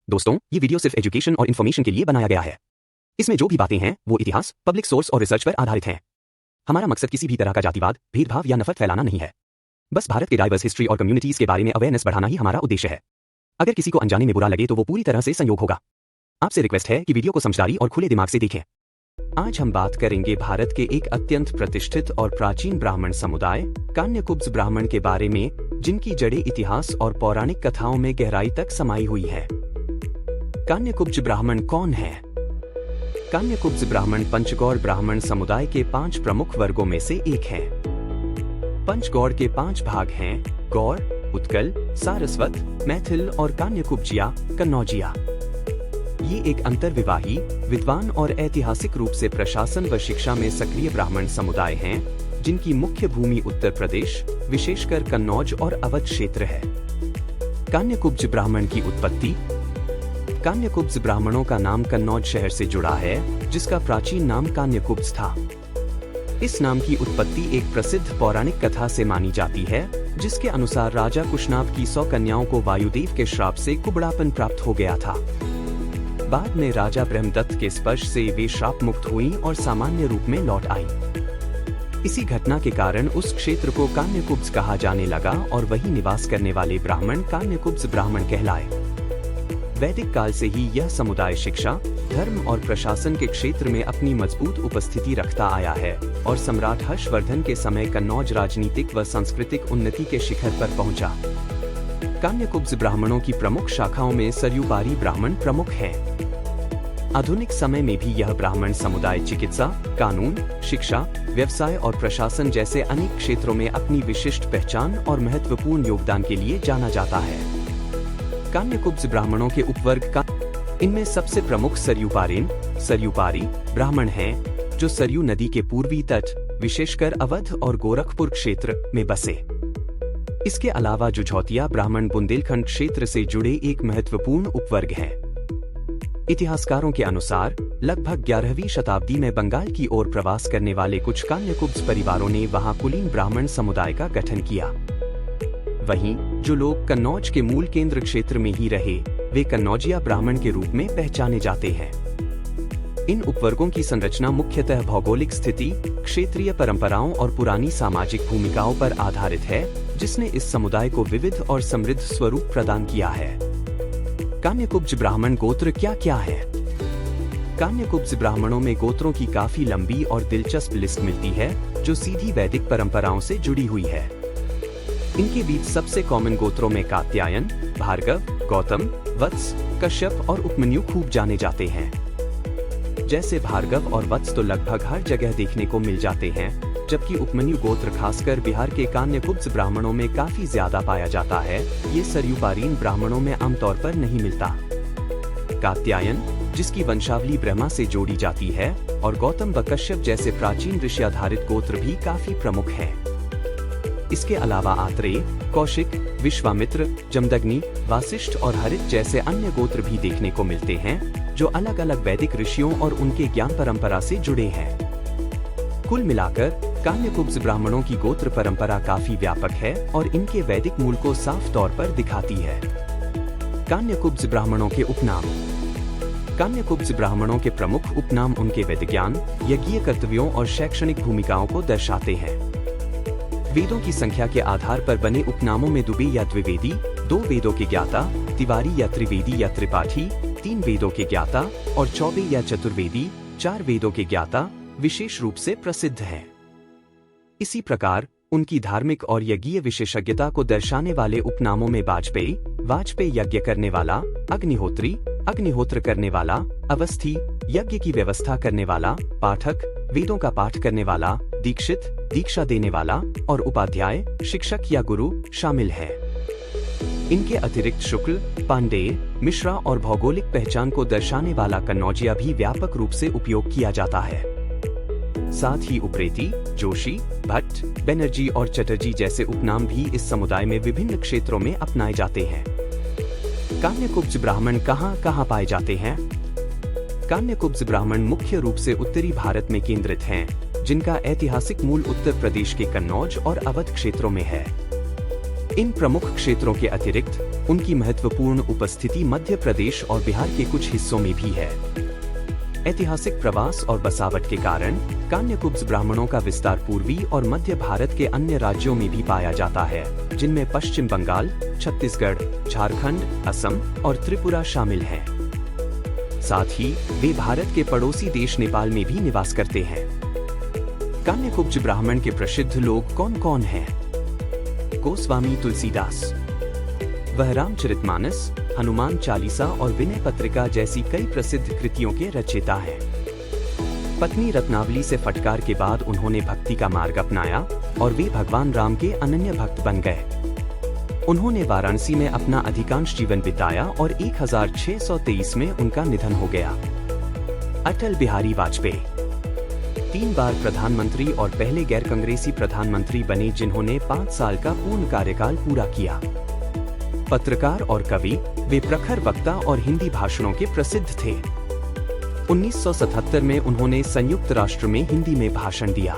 दोस्तों, ये वीडियो सिर्फ एजुकेशन और इन्फॉर्मेशन के लिए बनाया गया है। इसमें जो भी बातें हैं वो इतिहास, पब्लिक सोर्स और रिसर्च पर आधारित हैं। हमारा मकसद किसी भी तरह का जातिवाद, भेदभाव या नफरत फैलाना नहीं है। बस भारत के डाइवर्स हिस्ट्री और कम्युनिटीज के बारे में अवेयरनेस बढ़ाना ही हमारा उद्देश्य है। अगर किसी को अनजाने में बुरा लगे तो वो पूरी तरह से संयोग होगा। आपसे रिक्वेस्ट है कि वीडियो को समझदारी और खुले दिमाग से देखें। आज हम बात करेंगे भारत के एक अत्यंत प्रतिष्ठित और प्राचीन ब्राह्मण समुदाय कान्यकुब्ज ब्राह्मण के बारे में, जिनकी जड़ें इतिहास और पौराणिक कथाओं में गहराई तक समाई हुई है। कान्यकुब्ज ब्राह्मण कौन है? कान्यकुब्ज ब्राह्मण पंचगौड़ ब्राह्मण समुदाय के 5 प्रमुख वर्गों में से एक है। पंचगौड़ के 5 भाग हैं: गौड़, उत्कल, सारस्वत, मैथिल और कान्यकुब्जिया, कन्नौजिया। ये एक अंतर्विवाही, विद्वान और ऐतिहासिक रूप से प्रशासन व शिक्षा में सक्रिय ब्राह्मण समुदाय हैं, जिनकी मुख्य भूमि उत्तर प्रदेश, विशेषकर कन्नौज और अवध क्षेत्र है। कान्यकुब्ज ब्राह्मण की उत्पत्ति। कान्यकुब्ज ब्राह्मणों का नाम कन्नौज शहर से जुड़ा है, जिसका प्राचीन नाम कान्यकुब्ज था। इस नाम की उत्पत्ति एक प्रसिद्ध पौराणिक कथा से मानी जाती है, जिसके अनुसार राजा कुशनाभ की 100 कन्याओं को वायुदेव के श्राप से कुबड़ापन प्राप्त हो गया था। बाद में राजा ब्रह्मदत्त के स्पर्श से वे श्राप मुक्त हुईं और सामान्य रूप में लौट आईं। इसी घटना के कारण उस क्षेत्र को कान्यकुब्ज कहा जाने लगा और वहीं निवास करने वाले ब्राह्मण कान्यकुब्ज ब्राह्मण कहलाए। वैदिक काल से ही यह समुदाय शिक्षा, धर्म और प्रशासन के क्षेत्र में अपनी मजबूत उपस्थिति रखता आया है और सम्राट हर्षवर्धन के समय कन्नौज राजनीतिक व सांस्कृतिक उन्नति के शिखर पर पहुंचा। कान्यकुब्ज ब्राह्मणों की प्रमुख शाखाओं में सरयूबारी ब्राह्मण प्रमुख हैं। आधुनिक समय में भी यह ब्राह्मण समुदाय चिकित्सा, कानून, शिक्षा, व्यवसाय और प्रशासन जैसे अनेक क्षेत्रों में अपनी विशिष्ट पहचान और महत्वपूर्ण योगदान के लिए जाना जाता है। कान्यकुब्ज ब्राह्मणों के उपवर्ग का इनमें सबसे प्रमुख सरयूपारी ब्राह्मण हैं, जो सरयू नदी के पूर्वी तट, विशेषकर अवध और गोरखपुर क्षेत्र में बसे। इसके अलावा जुझौतिया ब्राह्मण बुंदेलखंड क्षेत्र से जुड़े एक महत्वपूर्ण उपवर्ग हैं। इतिहासकारों के अनुसार लगभग 11वीं शताब्दी में बंगाल की ओर प्रवास करने वाले कुछ कान्यकुब्ज परिवारों ने वहां कुलीन ब्राह्मण समुदाय का गठन किया। वहीं जो लोग कन्नौज के मूल केंद्र क्षेत्र में ही रहे, वे कन्नौजिया ब्राह्मण के रूप में पहचाने जाते हैं। इन उपवर्गों की संरचना मुख्यतः भौगोलिक स्थिति, क्षेत्रीय परंपराओं और पुरानी सामाजिक भूमिकाओं पर आधारित है, जिसने इस समुदाय को विविध और समृद्ध स्वरूप प्रदान किया है। कान्यकुब्ज ब्राह्मण गोत्र क्या क्या है? कान्यकुब्ज ब्राह्मणों में गोत्रों की काफी लंबी और दिलचस्प लिस्ट मिलती है, जो सीधी वैदिक परंपराओं से जुड़ी हुई है। इनके बीच सबसे कॉमन गोत्रों में कात्यायन, भार्गव, गौतम, वत्स, कश्यप और उपमन्यु खूब जाने जाते हैं। जैसे भार्गव और वत्स तो लगभग हर जगह देखने को मिल जाते हैं, जबकि उपमन्यु गोत्र खासकर बिहार के कान्यकुब्ज ब्राह्मणों में काफी ज्यादा पाया जाता है। ये सरयूपारीन ब्राह्मणों में आमतौर पर नहीं मिलता। कात्यायन, जिसकी वंशावली ब्रह्मा से जोड़ी जाती है, और गौतम व कश्यप जैसे प्राचीन ऋषि आधारित गोत्र भी काफी प्रमुख हैं। इसके अलावा आत्रेय, कौशिक, विश्वामित्र, जमदग्नि, वासिष्ठ और हरित जैसे अन्य गोत्र भी देखने को मिलते हैं, जो अलग अलग वैदिक ऋषियों और उनके ज्ञान परंपरा से जुड़े हैं। कुल मिलाकर कान्यकुब्ज ब्राह्मणों की गोत्र परंपरा काफी व्यापक है और इनके वैदिक मूल को साफ तौर पर दिखाती है। कान्यकुब्ज ब्राह्मणों के उपनाम। कान्यकुब्ज ब्राह्मणों के प्रमुख उपनाम उनके वेद ज्ञान, यज्ञीय कर्तव्यों और शैक्षणिक भूमिकाओं को दर्शाते हैं। वेदों की संख्या के आधार पर बने उपनामों में दुबे या द्विवेदी, 2 वेदों के ज्ञाता, तिवारी या त्रिवेदी या त्रिपाठी, 3 वेदों के ज्ञाता और चौबे या चतुर्वेदी, 4 वेदों के ज्ञाता विशेष रूप से प्रसिद्ध हैं। इसी प्रकार उनकी धार्मिक और यज्ञीय विशेषज्ञता को दर्शाने वाले उपनामों में वाजपेय यज्ञ करने वाला, अग्निहोत्री, अग्निहोत्र करने वाला, अवस्थी, यज्ञ की व्यवस्था करने वाला, पाठक, वेदों का पाठ करने वाला, दीक्षित, दीक्षा देने वाला और उपाध्याय, शिक्षक या गुरु शामिल हैं। इनके अतिरिक्त शुक्ल, पांडेय, मिश्रा और भौगोलिक पहचान को दर्शाने वाला कन्नौजिया भी व्यापक रूप से उपयोग किया जाता है। साथ ही उप्रेती, जोशी, भट्ट, बनर्जी और चटर्जी जैसे उपनाम भी इस समुदाय में विभिन्न क्षेत्रों में अपनाए जाते हैं। कान्यकुब्ज ब्राह्मण कहाँ पाए जाते हैं? कान्यकुब्ज ब्राह्मण मुख्य रूप से उत्तरी भारत में केंद्रित हैं, जिनका ऐतिहासिक मूल उत्तर प्रदेश के कन्नौज और अवध क्षेत्रों में है। इन प्रमुख क्षेत्रों के अतिरिक्त उनकी महत्वपूर्ण उपस्थिति मध्य प्रदेश और बिहार के कुछ हिस्सों में भी है। ऐतिहासिक प्रवास और बसावट के कारण कान्यकुब्ज ब्राह्मणों का विस्तार पूर्वी और मध्य भारत के अन्य राज्यों में भी पाया जाता है, जिनमें पश्चिम बंगाल, छत्तीसगढ़, झारखंड, असम और त्रिपुरा शामिल हैं। साथ ही वे भारत के पड़ोसी देश नेपाल में भी निवास करते हैं। कान्यकुब्ज ब्राह्मण के प्रसिद्ध लोग कौन कौन हैं? गोस्वामी तुलसीदास। वह रामचरितमानस, हनुमान चालीसा और विनय पत्रिका जैसी कई प्रसिद्ध कृतियों के रचयिता हैं। पत्नी रत्नावली से फटकार के बाद उन्होंने भक्ति का मार्ग अपनाया और वे भगवान राम के अनन्य भक्त बन गए। उन्होंने वाराणसी में अपना अधिकांश जीवन बिताया और 1623 में उनका निधन हो गया। अटल बिहारी वाजपेयी 3 बार प्रधानमंत्री और पहले गैर कांग्रेसी प्रधानमंत्री बने, जिन्होंने 5 साल का पूर्ण कार्यकाल पूरा किया। पत्रकार और कवि, वे प्रखर वक्ता और हिंदी भाषणों के प्रसिद्ध थे। 1977 में उन्होंने संयुक्त राष्ट्र में हिंदी में भाषण दिया।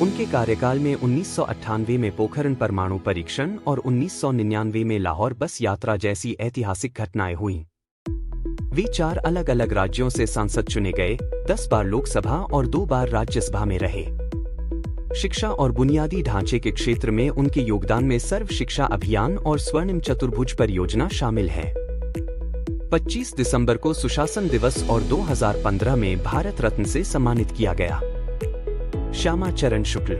उनके कार्यकाल में 1998 में पोखरण परमाणु परीक्षण और 1999 में लाहौर बस यात्रा जैसी ऐतिहासिक घटनाएं हुईं। वे 4 अलग अलग राज्यों से सांसद चुने गए, 10 बार लोकसभा और 2 बार राज्यसभा में रहे। शिक्षा और बुनियादी ढांचे के क्षेत्र में उनके योगदान में सर्व शिक्षा अभियान और स्वर्णिम चतुर्भुज परियोजना शामिल है। 25 दिसंबर को सुशासन दिवस और 2015 में भारत रत्न से सम्मानित किया गया। श्यामा चरण शुक्ल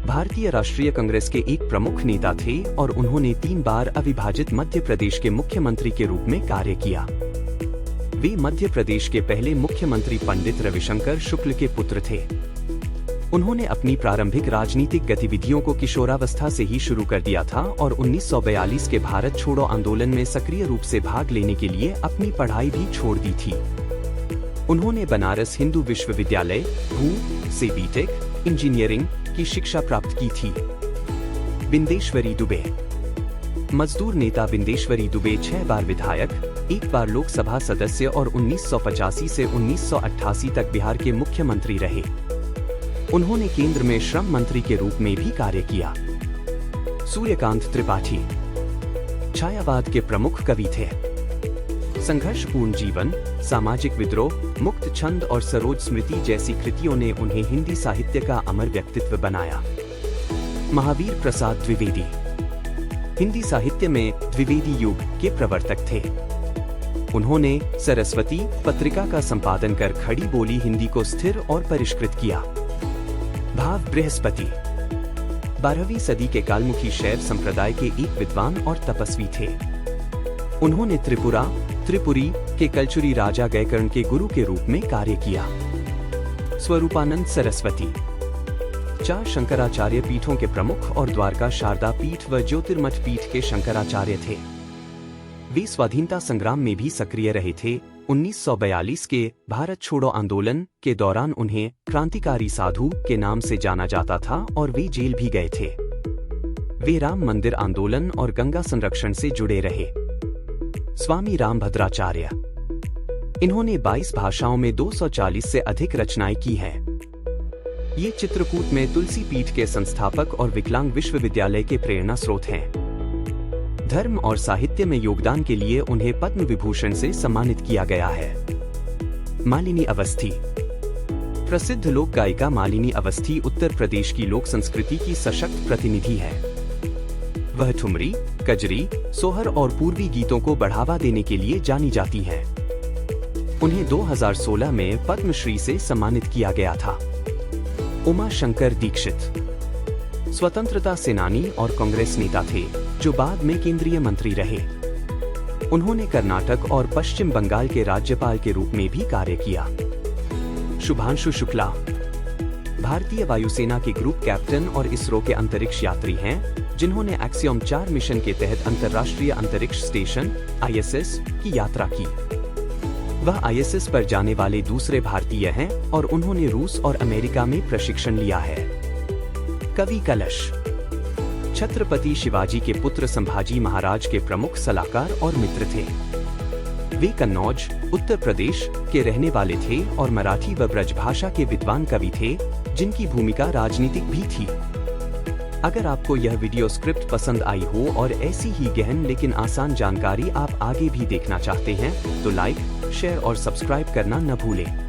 भारतीय राष्ट्रीय कांग्रेस के एक प्रमुख नेता थे और उन्होंने 3 बार अविभाजित मध्य प्रदेश के मुख्यमंत्री के रूप में कार्य किया। वे मध्य प्रदेश के पहले मुख्यमंत्री पंडित रविशंकर शुक्ल के पुत्र थे। उन्होंने अपनी प्रारंभिक राजनीतिक गतिविधियों को किशोरावस्था से ही शुरू कर दिया था और 1942 के भारत छोड़ो आंदोलन में सक्रिय रूप से भाग लेने के लिए अपनी पढ़ाई भी छोड़ दी थी। उन्होंने बनारस हिंदू विश्वविद्यालय से बीटेक इंजीनियरिंग की शिक्षा प्राप्त की थी। बिंदेश्वरी दुबे मजदूर नेता बिंदेश्वरी दुबे 6 बार विधायक, 1 बार लोकसभा सदस्य और 1985 से 1988 तक बिहार के मुख्यमंत्री रहे। उन्होंने केंद्र में श्रम मंत्री के रूप में भी कार्य किया। सूर्यकांत त्रिपाठी छायावाद के प्रमुख कवि थे। संघर्षपूर्ण जीवन, सामाजिक विद्रोह, मुक्त छंद और सरोज स्मृति जैसी कृतियों ने उन्हें हिंदी साहित्य का अमर व्यक्तित्व बनाया। महावीर प्रसाद द्विवेदी हिंदी साहित्य में द्विवेदी युग के प्रवर्तक थे। उन्होंने सरस्वती पत्रिका का संपादन कर खड़ी बोली हिंदी को स्थिर और परिष्कृत किया। भाव बृहस्पति 12वीं सदी के कालमुखी शैव संप्रदाय के एक विद्वान और तपस्वी थे। उन्होंने त्रिपुरी के कलचुरी राजा गयकर्ण के गुरु के रूप में कार्य किया। स्वरूपानंद सरस्वती 4 शंकराचार्य पीठों के प्रमुख और द्वारका शारदा पीठ व ज्योतिर्मठ पीठ के शंकराचार्य थे। वे स्वाधीनता संग्राम में भी सक्रिय रहे थे। 1942 के भारत छोड़ो आंदोलन के दौरान उन्हें क्रांतिकारी साधु के नाम से जाना जाता था और वे जेल भी गए थे। वे राम मंदिर आंदोलन और गंगा संरक्षण से जुड़े रहे। स्वामी रामभद्राचार्य इन्होंने 22 भाषाओं में 240 से अधिक रचनाएं की हैं। ये चित्रकूट में तुलसी पीठ के संस्थापक और विकलांग विश्वविद्यालय के प्रेरणा स्रोत हैं। धर्म और साहित्य में योगदान के लिए उन्हें पद्म विभूषण से सम्मानित किया गया है। मालिनी अवस्थी प्रसिद्ध लोक गायिका मालिनी अवस्थी उत्तर प्रदेश की लोक संस्कृति की सशक्त प्रतिनिधि है। वह ठुमरी, कजरी, सोहर और पूर्वी गीतों को बढ़ावा देने के लिए जानी जाती हैं। उन्हें 2016 में पद्मश्री से सम्मानित किया गया था। उमा शंकर दीक्षित स्वतंत्रता सेनानी और कांग्रेस नेता थे, जो बाद में केंद्रीय मंत्री रहे। उन्होंने कर्नाटक और पश्चिम बंगाल के राज्यपाल के रूप में भी कार्य किया। शुभांशु शुक्ला भारतीय वायुसेना के ग्रुप कैप्टन और इसरो के अंतरिक्ष यात्री हैं, जिन्होंने एक्सियोम 4 मिशन के तहत अंतर्राष्ट्रीय अंतरिक्ष स्टेशन ISS की यात्रा की। वह ISS पर जाने वाले दूसरे भारतीय हैं और उन्होंने रूस और अमेरिका में प्रशिक्षण लिया है। कवि कलश छत्रपति शिवाजी के पुत्र संभाजी महाराज के प्रमुख सलाहकार और मित्र थे। वे कन्नौज, उत्तर प्रदेश के रहने वाले थे और मराठी व ब्रजभाषा के विद्वान कवि थे, जिनकी भूमिका राजनीतिक भी थी। अगर आपको यह वीडियो स्क्रिप्ट पसंद आई हो और ऐसी ही गहन लेकिन आसान जानकारी आप आगे भी देखना चाहते हैं तो लाइक, शेयर और सब्सक्राइब करना न भूलें।